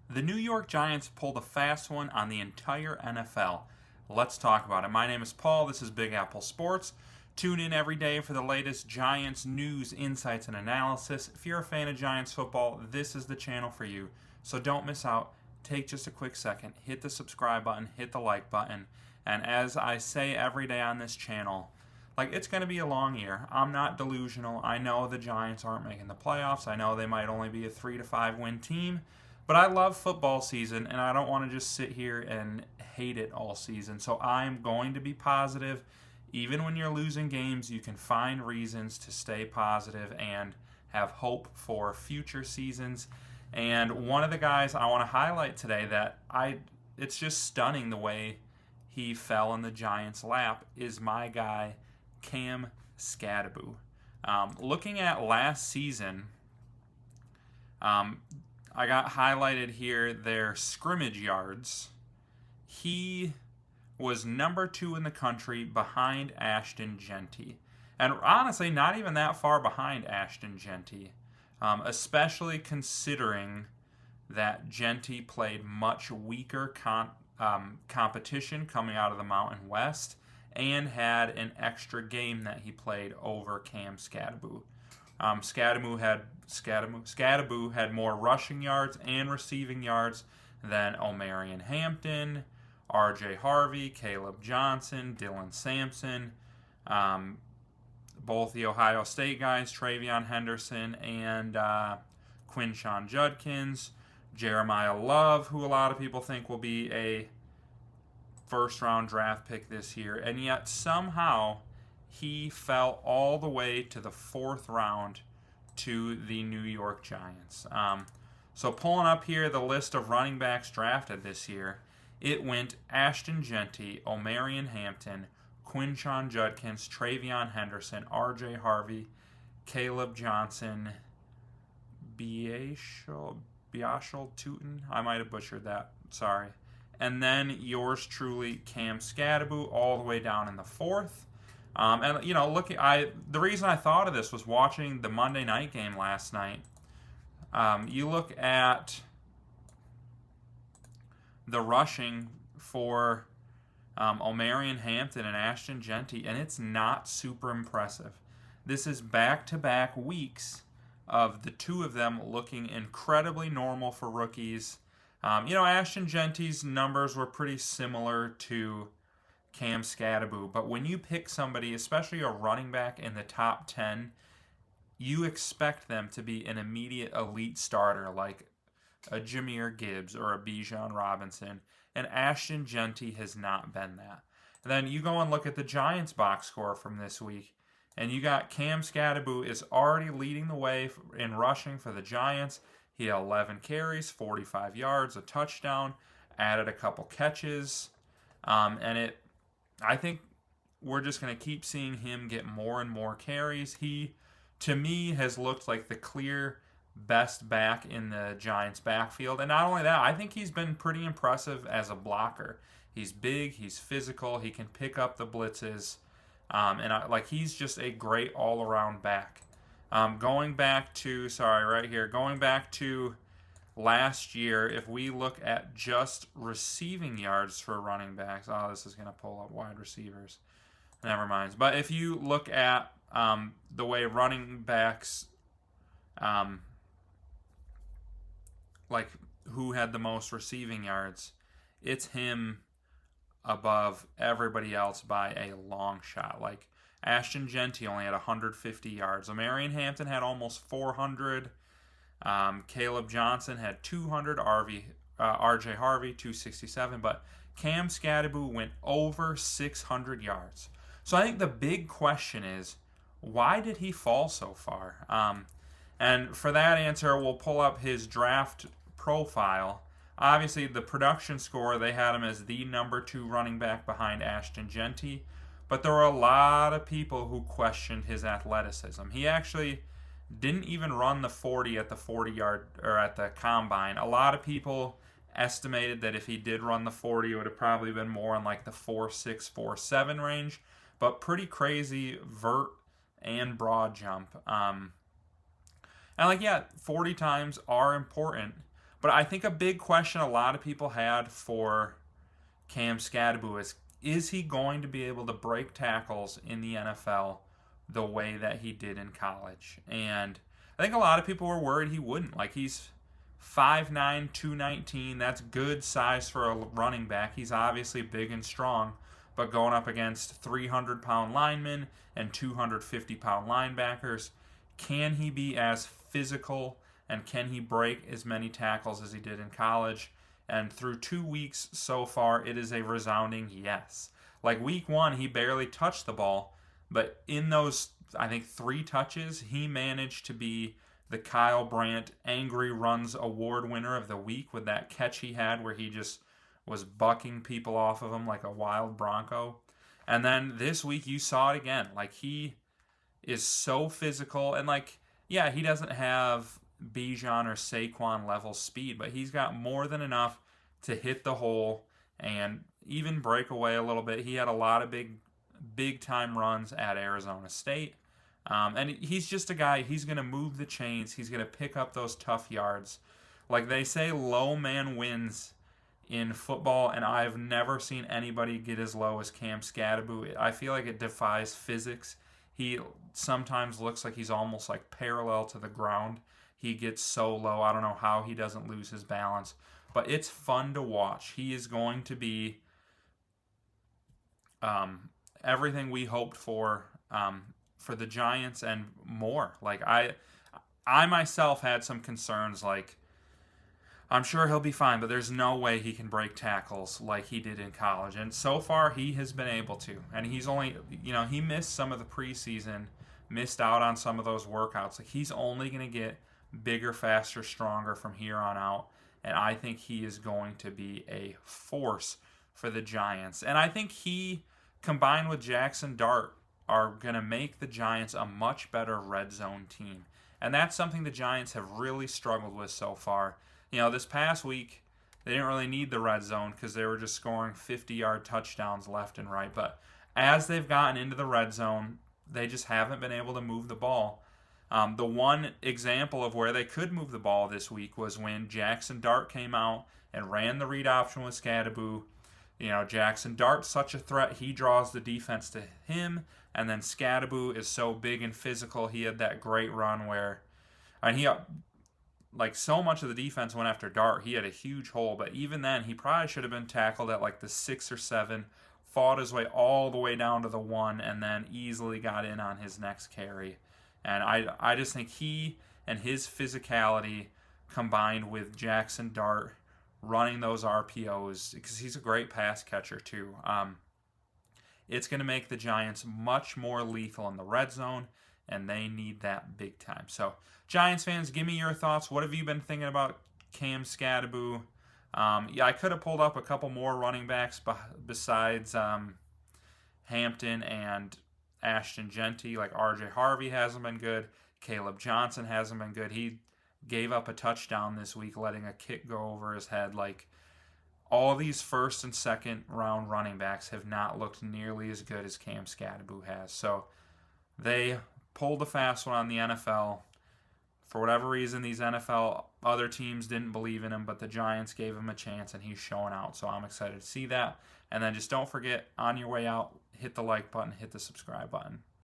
The New York Giants pulled a fast one on the entire NFL. Let's talk about it. My name is Paul. This is Big Apple Sports. Tune in every day for the latest Giants news, insights, and analysis. If you're a fan of Giants football, this is the channel for you. So don't miss out. Take just a quick second, hit the subscribe button, hit the like button. And as I say every day on this channel, it's going to be a long year. I'm not delusional. I know the Giants aren't making the playoffs. I know they might only be a 3-5 win team. But I love football season, and I don't want to just sit here and hate it all season. So I'm going to be positive. Even when you're losing games, you can find reasons to stay positive and have hope for future seasons. And one of the guys I want to highlight today it's just stunning the way he fell in the Giants' lap is my guy, Cam Scataboo. Looking at last season, I got highlighted here their scrimmage yards. He was number 2 in the country behind Ashton Jeanty. And honestly, not even that far behind Ashton Jeanty, especially considering that Jeanty played much weaker competition coming out of the Mountain West and had an extra game that he played over Cam Scataboo. Scataboo had more rushing yards and receiving yards than Omarion Hampton, R.J. Harvey, Caleb Johnson, Dylan Sampson, both the Ohio State guys, Travion Henderson and Quinshon Judkins, Jeremiah Love, who a lot of people think will be a first-round draft pick this year, and yet somehow he fell all the way to the 4th round to the New York Giants. So pulling up here the list of running backs drafted this year, it went Ashton Jeanty, Omarion Hampton, Quinshon Judkins, Travion Henderson, R.J. Harvey, Caleb Johnson, Biashal Tootin. I might have butchered that. Sorry. And then yours truly, Cam Scataboo, all the way down in the 4th. The reason I thought of this was watching the Monday night game last night. You look at the rushing for Omarion Hampton and Ashton Jeanty, and it's not super impressive. This is back-to-back weeks of the two of them looking incredibly normal for rookies. Ashton Jeanty's numbers were pretty similar to Cam Scataboo, but when you pick somebody, especially a running back in the top 10, you expect them to be an immediate elite starter like a Jahmyr Gibbs or a Bijan Robinson, and Ashton Jeanty has not been that. And then you go and look at the Giants box score from this week, and you got Cam Scataboo is already leading the way in rushing for the Giants. He had 11 carries, 45 yards, a touchdown, added a couple catches, I think we're just going to keep seeing him get more and more carries. He, to me, has looked like the clear best back in the Giants' backfield. And not only that, I think he's been pretty impressive as a blocker. He's big, he's physical, he can pick up the blitzes, he's just a great all-around back. Going back to last year, if we look at just receiving yards for running backs, this is going to pull up wide receivers. Never mind. But if you look at the way running backs, who had the most receiving yards, it's him above everybody else by a long shot. Ashton Jeanty only had 150 yards. Omarion Hampton had almost 400. Caleb Johnson had 200, R.J. Harvey 267, but Cam Scataboo went over 600 yards. So I think the big question is, why did he fall so far? And for that answer, we'll pull up his draft profile. Obviously, the production score, they had him as the number 2 running back behind Ashton Jeanty, but there were a lot of people who questioned his athleticism. He actually didn't even run the 40 at the 40-yard or at the combine. A lot of people estimated that if he did run the 40, it would have probably been more in the 4.6, 4.7 range, but pretty crazy vert and broad jump. 40 times are important, But I think a big question a lot of people had for Cam Scataboo is he going to be able to break tackles in the NFL the way that he did in college? And I think a lot of people were worried he wouldn't. Like, he's 5'9", 219. That's good size for a running back. He's obviously big and strong, but going up against 300-pound linemen and 250-pound linebackers, can he be as physical and can he break as many tackles as he did in college? And through 2 weeks so far, it is a resounding yes. Like, week 1, he barely touched the ball, but in those, I think, 3 touches, he managed to be the Kyle Brandt Angry Runs Award winner of the week with that catch he had where he just was bucking people off of him like a wild bronco. And then this week, you saw it again. Like, he is so physical, and like, yeah, he doesn't have Bijan or Saquon level speed, but he's got more than enough to hit the hole and even break away a little bit. He had a lot of big time runs at Arizona State. And he's just a guy, he's going to move the chains. He's going to pick up those tough yards. Like they say, low man wins in football, and I've never seen anybody get as low as Cam Scataboo. I feel like it defies physics. He sometimes looks like he's almost like parallel to the ground. He gets so low. I don't know how he doesn't lose his balance. But it's fun to watch. He is going to be everything we hoped for the Giants and more. Like, I myself had some concerns. Like, I'm sure he'll be fine, but there's no way he can break tackles like he did in college. And so far, he has been able to. And he's only, he missed some of the preseason, missed out on some of those workouts. Like, he's only going to get bigger, faster, stronger from here on out. And I think he is going to be a force for the Giants. And I think he, combined with Jackson Dart, are going to make the Giants a much better red zone team. And that's something the Giants have really struggled with so far. This past week, they didn't really need the red zone because they were just scoring 50-yard touchdowns left and right. But as they've gotten into the red zone, they just haven't been able to move the ball. The one example of where they could move the ball this week was when Jackson Dart came out and ran the read option with Scataboo. Jackson Dart's such a threat, he draws the defense to him, and then Scataboo is so big and physical. He had that great run where, and he, like, so much of the defense went after Dart. He had a huge hole, but even then, he probably should have been tackled at like the 6 or 7, fought his way all the way down to the 1, and then easily got in on his next carry. And I just think he and his physicality combined with Jackson Dart running those RPOs, because he's a great pass catcher too, it's going to make the Giants much more lethal in the red zone, and they need that big time. So, Giants fans, give me your thoughts. What have you been thinking about Cam Scataboo? I could have pulled up a couple more running backs besides Hampton and Ashton Genty. Like, R.J. Harvey hasn't been good. Caleb Johnson hasn't been good. He gave up a touchdown this week, letting a kick go over his head. Like, all these first and second round running backs have not looked nearly as good as Cam Scataboo has. So they pulled a fast one on the NFL. For whatever reason, these NFL other teams didn't believe in him, but the Giants gave him a chance, and he's showing out. So I'm excited to see that. And then just don't forget, on your way out, hit the like button, hit the subscribe button.